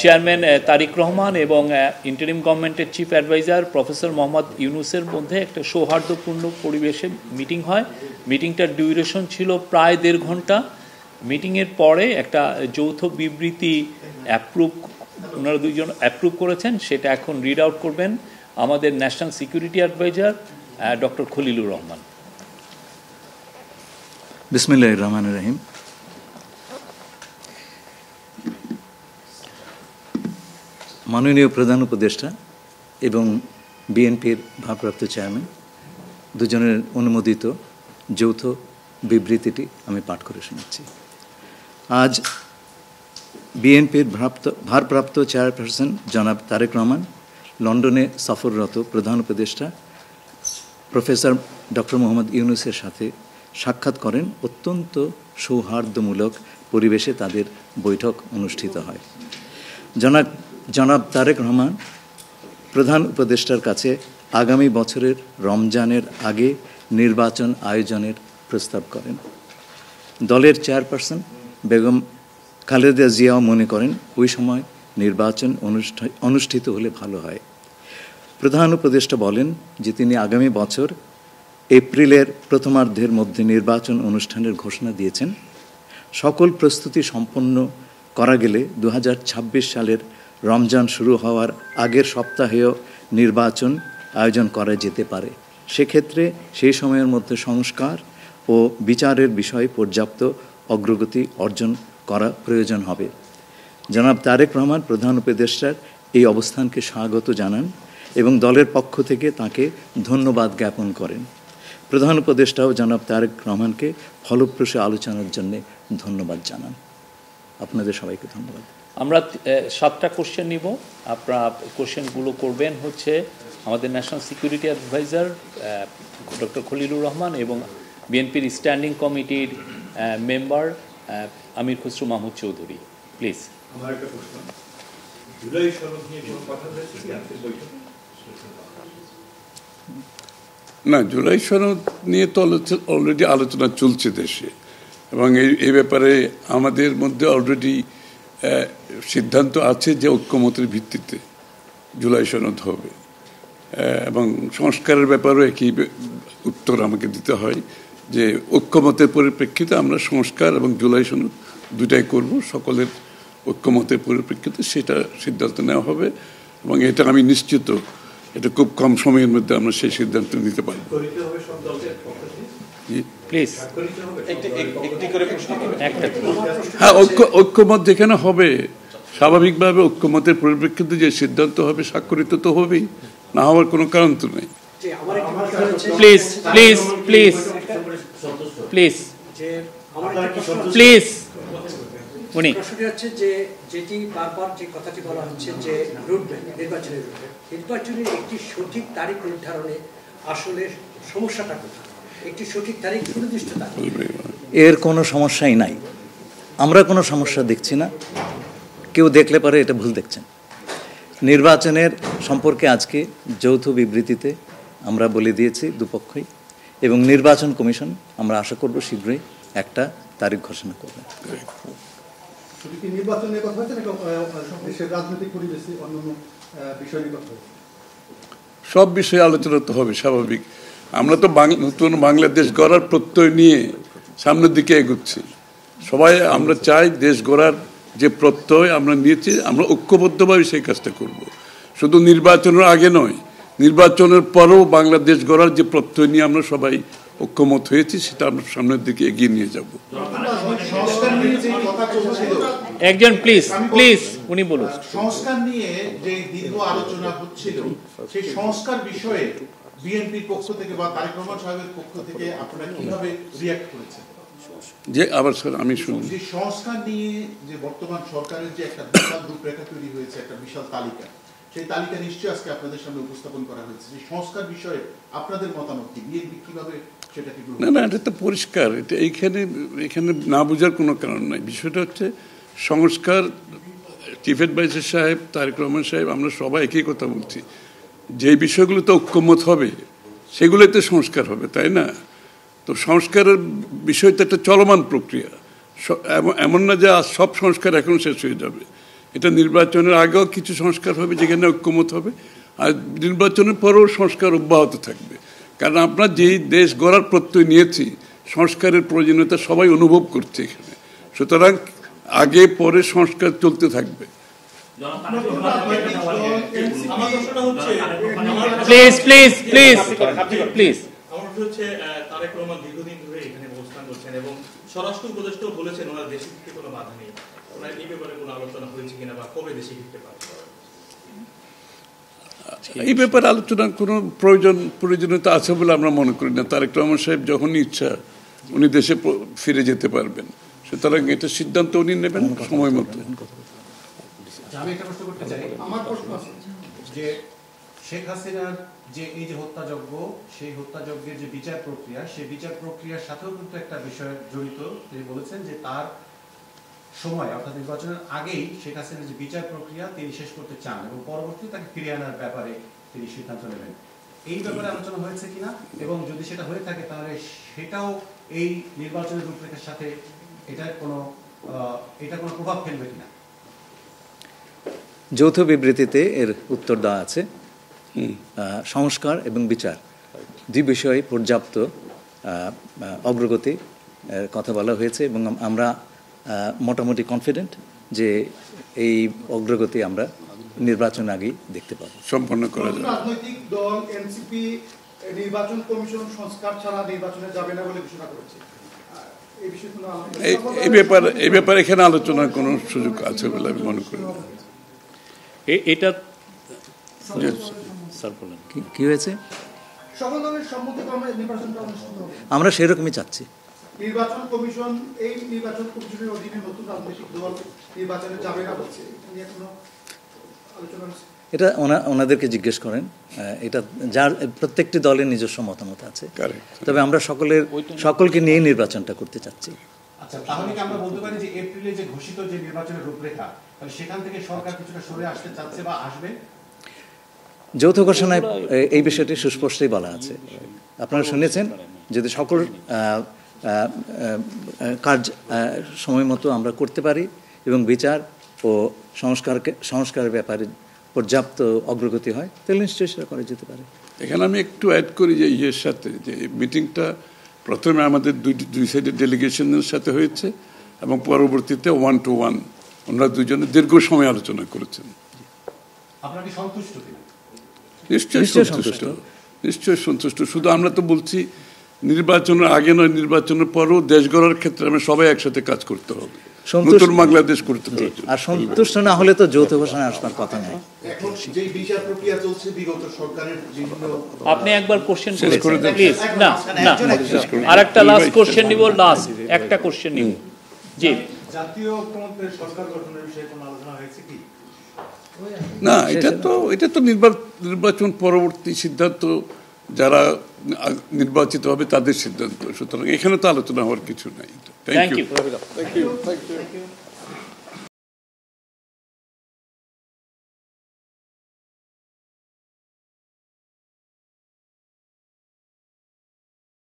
Chairman তারিক রহমান এবং interim গভর্নমেন্টের chief adviser professor Mohammad ইউনুসের মধ্যে একটা সৌহার্দ্যপূর্ণ পরিবেশে মিটিং হয়। মিটিংটার ডিউরেশন ছিল প্রায় 1.5 ঘন্টা। মিটিংয়ের পরে একটা যৌথ বিবৃতি ওনারা দুইজন অ্যাপ্রুভ করেছেন, সেটা এখন রিড আউট করবেন আমাদের national security adviser doctor Khalilur Rahman. বিসমিল্লাহির রহমানির রহিম। মাননীয় প্রধান উপদেষ্টা এবং বিএনপির ভারপ্রাপ্ত চেয়ারম্যান দুজনের অনুমোদিত যৌথ বিবৃতিটি আমি পাঠ করে শোনাচ্ছি। আজ বিএনপির ভারপ্রাপ্ত চেয়ারপারসন জনাব তারেক রহমান লন্ডনে সফররত প্রধান উপদেষ্টা প্রফেসর ডক্টর মোহাম্মদ ইউনুসের সাথে সাক্ষাৎ করেন। অত্যন্ত সৌহার্দ্যমূলক পরিবেশে তাদের বৈঠক অনুষ্ঠিত হয়। জনাব তারেক রহমান প্রধান উপদেষ্টার কাছে আগামী বছরের রমজানের আগে নির্বাচন আয়োজনের প্রস্তাব করেন। দলের চেয়ারপারসন বেগম খালেদা জিয়াও মনে করেন ওই সময় নির্বাচন অনুষ্ঠিত হলে ভালো হয়। প্রধান উপদেষ্টা বলেন যে তিনি আগামী বছর এপ্রিলের প্রথমার্ধের মধ্যে নির্বাচন অনুষ্ঠানের ঘোষণা দিয়েছেন। সকল প্রস্তুতি সম্পন্ন করা গেলে 2026 সালের রমজান শুরু হওয়ার আগের সপ্তাহেও নির্বাচন আয়োজন করা যেতে পারে। সেক্ষেত্রে সেই সময়ের মধ্যে সংস্কার ও বিচারের বিষয়ে পর্যাপ্ত অগ্রগতি অর্জন করা প্রয়োজন হবে। জনাব তারেক রহমান প্রধান উপদেষ্টার এই অবস্থানকে স্বাগত জানান এবং দলের পক্ষ থেকে তাকে ধন্যবাদ জ্ঞাপন করেন। প্রধান উপদেষ্টাও জনাব তারেক রহমানকে ফলপ্রসূ আলোচনার জন্য ধন্যবাদ জানান। আপনাদের সবাইকে ধন্যবাদ। আমরা 7টা কোশ্চেন নিব। আপনারা কোশ্চেনগুলো করবেন হচ্ছে আমাদের national security adviser doctor Khalilur Rahman এবং বিএনপির স্ট্যান্ডিং কমিটির মেম্বার আমির খসরু মাহমুদ চৌধুরী। প্লিজ। আমার একটা প্রশ্ন, জুলাই সনদ নিয়ে কোনো কথা হয়েছে কি আজকের বৈঠকে? না, জুলাই সনদ নিয়ে তো অলরেডি আলোচনা চলছে দেশে, এবং এই ব্যাপারে আমাদের মধ্যে অলরেডি সিদ্ধান্ত আছে যে ঐক্যমতের ভিত্তিতে জুলাই সনদ হবে, এবং সংস্কারের ব্যাপারেও একই উত্তর আমাকে দিতে হয় যে ঐক্যমতের পরিপ্রেক্ষিতে আমরা সংস্কার এবং জুলাই সনদ দুটাই করব। সকলের ঐক্যমতের পরিপ্রেক্ষিতে সেটা সিদ্ধান্ত নেওয়া হবে, এবং এটা আমি নিশ্চিত এটা খুব কম সময়ের মধ্যে আমরা সেই সিদ্ধান্ত নিতে পারব। হ্যাঁ, ঐক্যমত যেখানে হবে স্বাভাবিকভাবে ঐক্যমতের পরিপ্রেক্ষিতে যে সিদ্ধান্ত হবে স্বাক্ষরিত তো হবেই, না হওয়ার কোনো কারণ তো নেই। Please please please please please. উনি প্রশ্নটি হচ্ছে যে যেটি বারবার যে কথাটি বলা হচ্ছে যে রুটম্যাপ নির্বাচনের নির্বাচনের একটি সঠিক তারিখ নির্ধারণে আসলে সমস্যাটা কোথায়? একটি সঠিক তারিখ সুনির্দিষ্ট তারিখ, এর কোনো সমস্যাই নাই। আমরা কোনো সমস্যা দেখছি না। কেউ দেখলে পারে এটা ভুল দেখছেন। নির্বাচনের সম্পর্কে আজকে যৌথ বিবৃতিতে আমরা বলে দিয়েছি দুপক্ষই, এবং নির্বাচন কমিশন আমরা আশা করব শীঘ্রই একটা তারিখ ঘোষণা করবে। সব বিষয়ে আলোচনা তো হবে স্বাভাবিক। আমরা তো নতুন বাংলাদেশ গড়ার প্রত্যয় নিয়ে সামনের দিকে এগোচ্ছি। সবাই আমরা চাই দেশ গড়ার যে প্রত্যয় আমরা নিয়েছি, আমরা ঐক্যবদ্ধভাবে সেই কাজটা করব। শুধু নির্বাচনের আগে নয়, নির্বাচনের পরেও বাংলাদেশ গড়ার যে প্রত্যয় নিয়ে আমরা সবাই ঐক্যমত হয়েছি, সেটা আমরা সামনের দিকে এগিয়ে নিয়ে যাব। একজন প্লিজ প্লিজ উনি বলুন। সংস্কার নিয়ে যে দীর্ঘ আলোচনা হচ্ছিল, সেই সংস্কার বিষয়ে বিএনপির পক্ষ থেকে বা তারেক রহমান সাহেবের পক্ষ থেকে আপনারা কিভাবে রিঅ্যাক্ট করেছেন? যে আবার স্যার আমি শুনি, যে সংস্কার নিয়ে যে বর্তমান সরকারের যে একটা বিশাল রূপরেখা তৈরি হয়েছে, একটা বিশাল তালিকা, সেই তালিকা নিশ্চয়ই আজকে আপনাদের সামনে উপস্থাপন করা হয়েছে। যে সংস্কার বিষয়ে আপনাদের মতামত কি? বিএনপি কিভাবে সেটাকে? না, এটা তো পরিষ্কার। এটা এখানে না বোঝার কোনো কারণ নাই। বিষয়টা হচ্ছে সংস্কার। চিফ অ্যাডভাইজার সাহেব, তারেক রহমান সাহেব, আমরা সবাই একই কথা বলছি। যে বিষয়গুলোতে ঐক্যমত হবে সেগুলোতে সংস্কার হবে, তাই না? তো সংস্কারের বিষয়টা একটা চলমান প্রক্রিয়া। এমন না যে আজ সব সংস্কার এখন শেষ হয়ে যাবে। এটা নির্বাচনের আগেও কিছু সংস্কার হবে যেখানে ঐক্যমত হবে, আর নির্বাচনের পরেও সংস্কার অব্যাহত থাকবে। কারণ আমরা যেই দেশ গড়ার প্রত্যয় নিয়েছি, সংস্কারের প্রয়োজনীয়তা সবাই অনুভব করছে এখানে। সুতরাং আগে পরে সংস্কার চলতে থাকবে। Please please please please. আমার হচ্ছে তারেক রহমান দীর্ঘদিন ধরে এখানে অবস্থান করছেন এবং স্বরাষ্ট্র উপদেষ্টাও বলেছেন ওনার দেশে ফিরতে কোনো বাধা নেই। ওনার এই ব্যাপারে কোনো আলোচনা হয়েছে কিনা বা কবে দেশে ফিরতে পারবে? এই ব্যাপারে আলোচনার কোনো প্রয়োজনীয়তা আছে বলে আমরা মনে করি না। তারেক রহমান সাহেব যখনই ইচ্ছা উনি দেশে ফিরে যেতে পারবেন, সুতরাং এটা সিদ্ধান্ত উনি নেবেন সময় মতো। আমি একটা প্রশ্ন করতে চাই। আমার প্রশ্ন আছে যে শেখ হাসিনার যে এই যে হত্যাযজ্ঞ, সেই হত্যাযজ্ঞের যে বিচার প্রক্রিয়া, সেই বিচার প্রক্রিয়ার সাথেও কিন্তু একটা বিষয় জড়িত। তিনি বলেছেন যে তার সময় অর্থাৎ নির্বাচনের আগেই শেখ হাসিনার যে বিচার প্রক্রিয়া তিনি শেষ করতে চান এবং পরবর্তীতে তাকে ফিরিয়ে আনার ব্যাপারে তিনি সিদ্ধান্ত নেবেন। এই ব্যাপারে আলোচনা হয়েছে কিনা, এবং যদি সেটা হয়ে থাকে তাহলে সেটাও এই নির্বাচনের রূপরেখার সাথে এটা কোনো প্রভাব ফেলবে কিনা? যৌথ বিবৃতিতে এর উত্তর দেওয়া আছে। সংস্কার এবং বিচার দুই বিষয়ে পর্যাপ্ত অগ্রগতি কথা বলা হয়েছে এবং আমরা মোটামুটি কনফিডেন্ট যে এই অগ্রগতি আমরা নির্বাচন আগেই দেখতে পাবো। সম্পন্ন করা যাবে। রাজনৈতিক দল এনসিপি নির্বাচন কমিশন সংস্কার ছাড়া নির্বাচনে যাবে না বলে ঘোষণা করেছে। এই ব্যাপারে এখানে আলোচনার কোনো সুযোগ আছে বলে আমি মনে করি না। এটা স্যার বলেন কি হয়েছে? সকল দলের সম্মতিক্রমে নির্বাচনটা অনুষ্ঠিত হবে। আমরা সেরকমই চাচ্ছি। নির্বাচন কমিশন এই নির্বাচন কমিশনের অধীনে নতুন রাজনৈতিক দল নির্বাচনে যাবে না বলছে, এখনো আলোচনা হচ্ছে। এটা ওনাদেরকে জিজ্ঞেস করেন। এটা যার প্রত্যেকটি দলের নিজস্ব মতামত আছে, তবে আমরা সকলকে নিয়ে নির্বাচনটা করতে চাচ্ছি। আচ্ছা, তাহলে কি আমরা বলতে পারি যে এপ্রিলে যে ঘোষিত যে নির্বাচনের রূপরেখা, তাহলে সেখান থেকে সরকার কিছুটা সরে আসতে চাচ্ছে বা আসবে? যৌথ ঘোষণায় এই বিষয়টি সুস্পষ্টই বলা আছে। আপনারা শুনেছেন, যদি সকল কাজ সময় মতো আমরা করতে পারি এবং বিচার ও সংস্কারের ব্যাপারে পর্যাপ্ত অগ্রগতি হয়, তাহলে নিশ্চয়ই সেটা করা যেতে পারে। এখানে আমি একটু অ্যাড করি যে ইয়ের সাথে, যে মিটিংটা প্রথমে আমাদের দুই সাইডের ডেলিগেশনের সাথে হয়েছে এবং পরবর্তীতে 1 to 1 ওনারা দুজনে দীর্ঘ সময় আলোচনা করেছেন। আপনারা কি সন্তুষ্ট কিনা? নিশ্চয়ই সন্তুষ্ট। শুধু আমরা তো বলছি নির্বাচনের আগে নয়, নির্বাচনের পরেও দেশ গড়ার ক্ষেত্রে আমরা সবাই একসাথে কাজ করতে হবে, নতুন বাংলাদেশ করতে হবে। আর সন্তুষ্ট না হলে তো যৌথ ঘোষণা আসবার কথা নয়। এখন যে বিচার প্রক্রিয়া চলছে বিগত সরকারের বিভিন্ন, আপনি একবার কোশ্চেন করেছেন প্লিজ। না আরেকটা লাস্ট কোশ্চেন নিব, লাস্ট একটা কোশ্চেন নিব। জি, জাতীয় ঐক্যমত্যের সরকার গঠনের বিষয়ে কোনো আলোচনা হয়েছে কি? না, এটা তো নির্বাচন পরবর্তী সিদ্ধান্ত, যারা নির্বাচিত হবে তাদের সিদ্ধান্ত। সুতরাং এখানে তো আলোচনা হওয়ার কিছু নাই। Thank you.